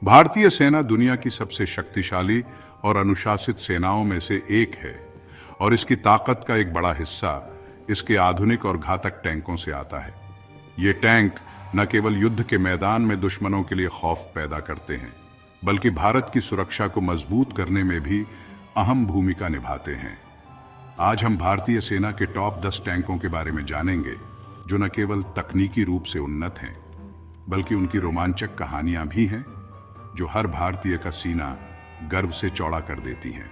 भारतीय सेना दुनिया की सबसे शक्तिशाली और अनुशासित सेनाओं में से एक है और इसकी ताकत का एक बड़ा हिस्सा इसके आधुनिक और घातक टैंकों से आता है। ये टैंक न केवल युद्ध के मैदान में दुश्मनों के लिए खौफ पैदा करते हैं, बल्कि भारत की सुरक्षा को मजबूत करने में भी अहम भूमिका निभाते हैं। आज हम भारतीय सेना के टॉप 10 टैंकों के बारे में जानेंगे, जो न केवल तकनीकी रूप से उन्नत हैं, बल्कि उनकी रोमांचक कहानियां भी हैं, जो हर भारतीय का सीना गर्व से चौड़ा कर देती हैं।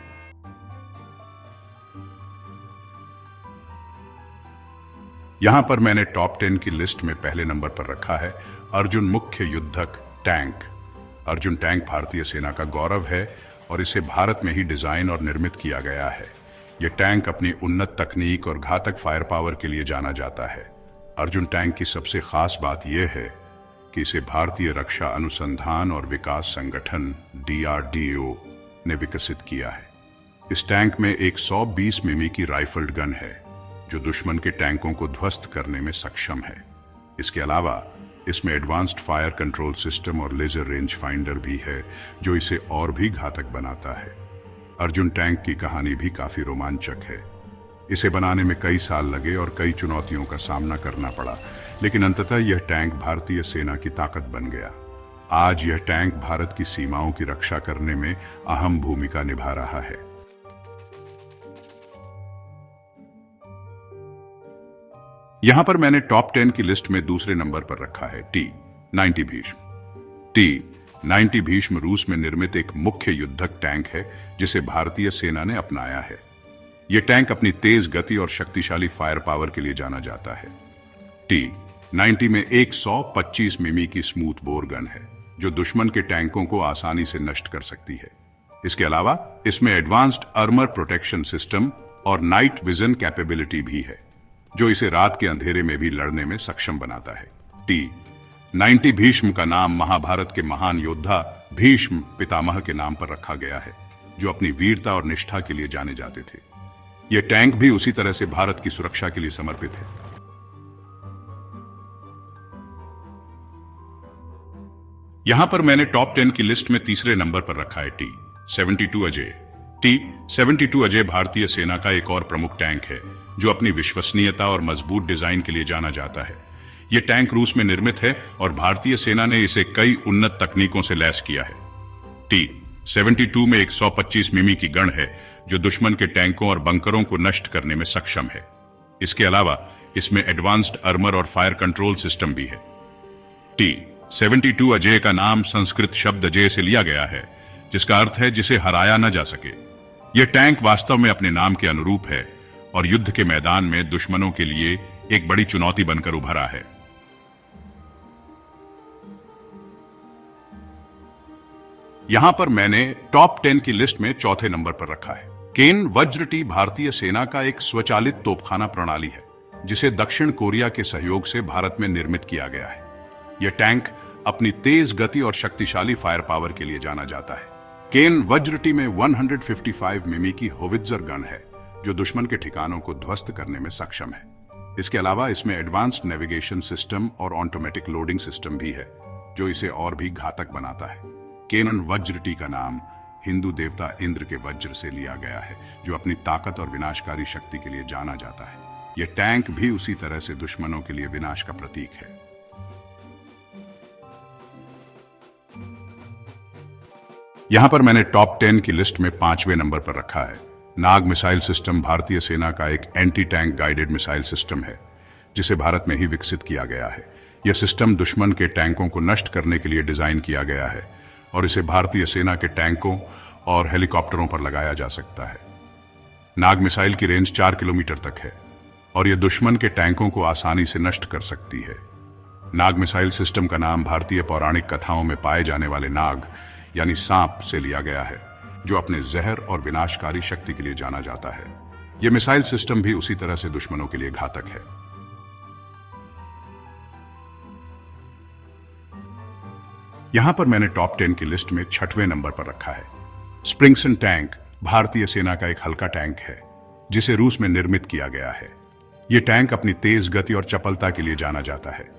यहां पर मैंने टॉप 10 की लिस्ट में पहले नंबर पर रखा है अर्जुन मुख्य युद्धक टैंक। अर्जुन टैंक भारतीय सेना का गौरव है और इसे भारत में ही डिजाइन और निर्मित किया गया है। यह टैंक अपनी उन्नत तकनीक और घातक फायर पावर के लिए जाना जाता है। अर्जुन टैंक की सबसे खास बात यह है कि इसे भारतीय रक्षा अनुसंधान और विकास संगठन DRDO ने विकसित किया है। इस टैंक में एक 120 मिमी की राइफल्ड गन है, जो दुश्मन के टैंकों को ध्वस्त करने में सक्षम है। इसके अलावा इसमें एडवांस्ड फायर कंट्रोल सिस्टम और लेजर रेंज फाइंडर भी है, जो इसे और भी घातक बनाता है। अर्जुन टैंक की कहानी भी काफी रोमांचक है। इसे बनाने में कई साल लगे और कई चुनौतियों का सामना करना पड़ा, लेकिन अंततः यह टैंक भारतीय सेना की ताकत बन गया। आज यह टैंक भारत की सीमाओं की रक्षा करने में अहम भूमिका निभा रहा है। यहां पर मैंने टॉप 10 की लिस्ट में दूसरे नंबर पर रखा है T-90 भीष्म। T-90 भीष्म रूस में निर्मित एक मुख्य युद्धक टैंक है, जिसे भारतीय सेना ने अपनाया है। यह टैंक अपनी तेज गति और शक्तिशाली फायर पावर के लिए जाना जाता है। T-90 में एक 125 मिमी की स्मूथ बोर गन है, जो दुश्मन के टैंकों को आसानी से नष्ट कर सकती है। इसके अलावा इसमें एडवांस्ड आर्मर प्रोटेक्शन सिस्टम और नाइट विजन कैपेबिलिटी भी है, जो इसे रात के अंधेरे में भी लड़ने में सक्षम बनाता है। T-90 भीष्म का नाम महाभारत के महान योद्धा भीष्म पितामह के नाम पर रखा गया है, जो अपनी वीरता और निष्ठा के लिए जाने जाते थे। यह टैंक भी उसी तरह से भारत की सुरक्षा के लिए समर्पित है। यहां पर मैंने टॉप 10 की लिस्ट में तीसरे नंबर पर रखा है T-72 अजय। T-72 अजय भारतीय सेना का एक और प्रमुख टैंक है, जो अपनी विश्वसनीयता और मजबूत डिजाइन के लिए जाना जाता है। यह टैंक रूस में निर्मित है और भारतीय सेना ने इसे कई उन्नत तकनीकों से लैस किया है। T-72 में एक 125 मिमी की गन है, जो दुश्मन के टैंकों और बंकरों को नष्ट करने में सक्षम है। इसके अलावा इसमें एडवांस्ड आर्मर और फायर कंट्रोल सिस्टम भी है। T-72 अजय का नाम संस्कृत शब्द अजय से लिया गया है, जिसका अर्थ है जिसे हराया न जा सके। यह टैंक वास्तव में अपने नाम के अनुरूप है और युद्ध के मैदान में दुश्मनों के लिए एक बड़ी चुनौती बनकर उभरा है। यहां पर मैंने टॉप 10 की लिस्ट में चौथे नंबर पर रखा है केन वज्र टी। भारतीय सेना का एक स्वचालित तोपखाना प्रणाली है, जिसे दक्षिण कोरिया के सहयोग से भारत में निर्मित किया गया है। यह टैंक अपनी तेज गति और शक्तिशाली फायर पावर के लिए जाना जाता है। केन वज्र टी में 155 मिमी की होवित्जर गन है, जो दुश्मन के ठिकानों को ध्वस्त करने में सक्षम है। इसके अलावा इसमें एडवांस्ड नेविगेशन सिस्टम और ऑटोमेटिक लोडिंग सिस्टम भी है, जो इसे और भी घातक बनाता है। केनन वज्र टी का नाम हिंदू देवता इंद्र के वज्र से लिया गया है, जो अपनी ताकत और विनाशकारी शक्ति के लिए जाना जाता है। यह टैंक भी उसी तरह से दुश्मनों के लिए विनाश का प्रतीक है। यहां पर मैंने टॉप 10 की लिस्ट में 5वें नंबर पर रखा है नाग मिसाइल सिस्टम। भारतीय सेना का एक anti tank guided missile system है, जिसे भारत में ही विकसित किया गया है। यह सिस्टम दुश्मन के टैंकों को नष्ट करने के लिए डिजाइन किया गया है और इसे भारतीय सेना के टैंकों और हेलीकॉप्टरों पर लगाया जा सकता है। नाग मिसाइल की रेंज 4 किलोमीटर तक है और यह दुश्मन के टैंकों को आसानी से नष्ट कर सकती है। नाग मिसाइल सिस्टम का नाम भारतीय पौराणिक कथाओं में पाए जाने वाले नाग यानी सांप से लिया गया है, जो अपने जहर और विनाशकारी शक्ति के लिए जाना जाता है। यह मिसाइल सिस्टम भी उसी तरह से दुश्मनों के लिए घातक है। यहां पर मैंने टॉप 10 की लिस्ट में 6वें नंबर पर रखा है स्प्रिंगसन टैंक। भारतीय सेना का एक हल्का टैंक है, जिसे रूस में निर्मित किया गया है। यह टैंक अपनी तेज गति और चपलता के लिए जाना जाता है।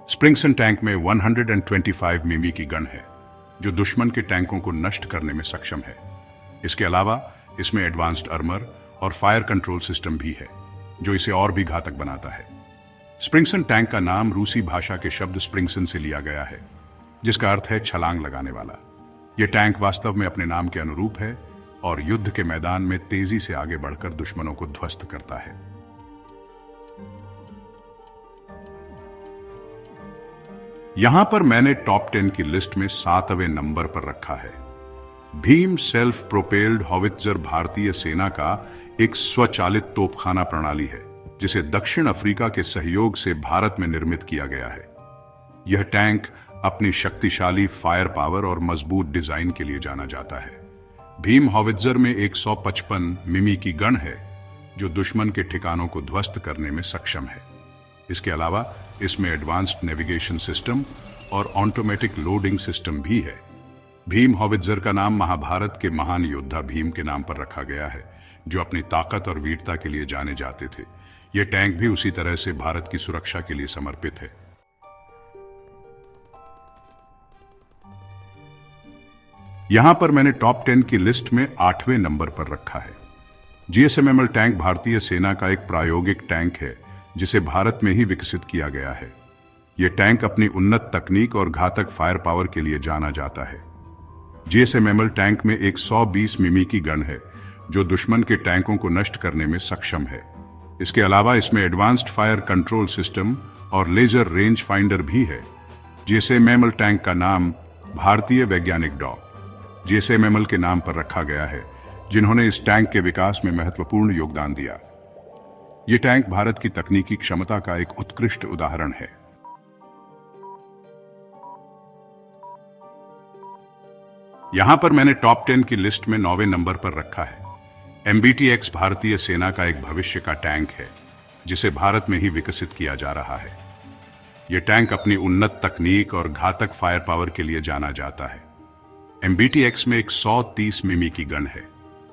स्प्रिंगसन टैंक में 125 मिमी की गन है, जो दुश्मन के टैंकों को नष्ट करने में सक्षम है। इसके अलावा इसमें एडवांस्ड आर्मर और फायर कंट्रोल सिस्टम भी है, जो इसे और भी घातक बनाता है। स्प्रिंगसन टैंक का नाम रूसी भाषा के शब्द स्प्रिंगसन से लिया गया है, जिसका अर्थ है छलांग लगाने वाला। यह टैंक वास्तव में अपने नाम के अनुरूप है और युद्ध के मैदान में तेजी से आगे बढ़कर दुश्मनों को ध्वस्त करता है। यहां पर मैंने टॉप 10 की लिस्ट में 7वें नंबर पर रखा है भीम सेल्फ प्रोपेल्ड हॉवित्जर। भारतीय सेना का एक स्वचालित तोपखाना प्रणाली है, जिसे दक्षिण अफ्रीका के सहयोग से भारत में निर्मित किया गया है। यह टैंक अपनी शक्तिशाली फायर पावर और मजबूत डिजाइन के लिए जाना जाता है। भीम हॉवित्जर में 155 मिमी की गन है, जो दुश्मन के ठिकानों को ध्वस्त करने में सक्षम है। इसके अलावा इसमें एडवांस्ड नेविगेशन सिस्टम और ऑटोमेटिक लोडिंग सिस्टम भी है। भीम हॉवित्जर का नाम महाभारत के महान योद्धा भीम के नाम पर रखा गया है, जो अपनी ताकत और वीरता के लिए जाने जाते थे। यह टैंक भी उसी तरह से भारत की सुरक्षा के लिए समर्पित है। यहां पर मैंने टॉप 10 की लिस्ट में 8वें नंबर पर रखा है जीएसएमएमएल टैंक। भारतीय सेना का एक प्रायोगिक टैंक है, जिसे भारत में ही विकसित किया गया है। यह टैंक अपनी उन्नत तकनीक और घातक फायर पावर के लिए जाना जाता है। जीएसएमएमएल टैंक में 120 मिमी की गन है, जो दुश्मन के टैंकों को नष्ट करने में सक्षम है। इसके अलावा इसमें एडवांस्ड फायर कंट्रोल सिस्टम और लेजर रेंज फाइंडर भी है। जीएसएमएमएल टैंक का नाम भारतीय वैज्ञानिक डॉ. जीएसएमएमएल के नाम पर रखा गया है, जिन्होंने इस टैंक के विकास में महत्वपूर्ण योगदान दिया। यह टैंक भारत की तकनीकी क्षमता का एक उत्कृष्ट उदाहरण है। यहां पर मैंने टॉप 10 की लिस्ट में 9वें नंबर पर रखा है MBTX। भारतीय सेना का एक भविष्य का टैंक है, जिसे भारत में ही विकसित किया जा रहा है। यह टैंक अपनी उन्नत तकनीक और घातक फायर पावर के लिए जाना जाता है। MBTX में 130 मिमी की गन है,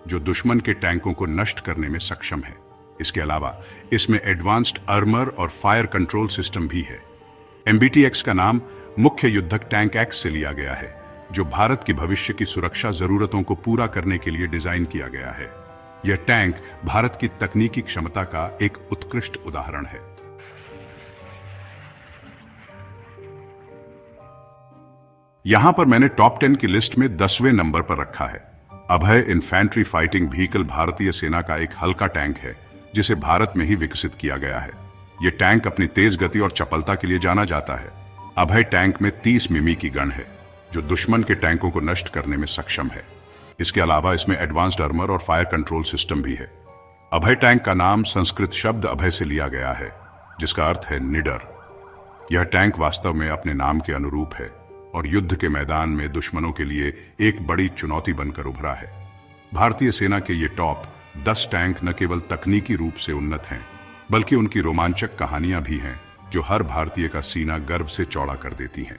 जो दुश्मन के टैंकों को नष्ट करने में सक्षम है। इसके अलावा इसमें एडवांस्ड आर्मर और फायर कंट्रोल सिस्टम भी है। MBTX का नाम मुख्य युद्धक टैंक X से लिया गया है, जो भारत की भविष्य की सुरक्षा जरूरतों को पूरा करने के लिए डिजाइन किया गया है। यह टैंक भारत की तकनीकी क्षमता का एक उत्कृष्ट उदाहरण है। यहां पर मैंने टॉप 10 की लिस्ट में 10वें नंबर पर रखा है अभय इन्फैंट्री फाइटिंग व्हीकल। भारतीय सेना का एक हल्का टैंक है, जिसे भारत में ही विकसित किया गया है। यह टैंक अपनी तेज गति और चपलता के लिए जाना जाता है। अभय टैंक में 30 मिमी की गन है, जो दुश्मन के टैंकों को नष्ट करने में सक्षम है। इसके अलावा इसमें एडवांस्ड आर्मर और फायर कंट्रोल सिस्टम भी है। अभय टैंक का नाम संस्कृत शब्द अभय से लिया गया है, जिसका अर्थ है निडर। यह टैंक वास्तव में अपने नाम के अनुरूप है और युद्ध के मैदान में दुश्मनों के लिए एक बड़ी चुनौती बनकर उभरा है। भारतीय सेना के ये टॉप 10 टैंक न केवल तकनीकी रूप से उन्नत हैं, बल्कि उनकी रोमांचक कहानियां भी हैं, जो हर भारतीय का सीना गर्व से चौड़ा कर देती हैं।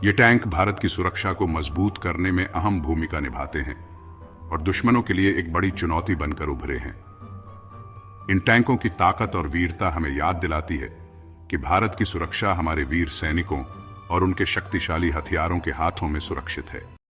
ये टैंक भारत की सुरक्षा को मजबूत करने में अहम भूमिका निभाते हैं और दुश्मनों के लिए एक बड़ी चुनौती बनकर उभरे हैं। इन टैंकों की ताकत और वीरता हमें याद दिलाती है कि भारत की सुरक्षा हमारे वीर सैनिकों और उनके शक्तिशाली हथियारों के हाथों में सुरक्षित है।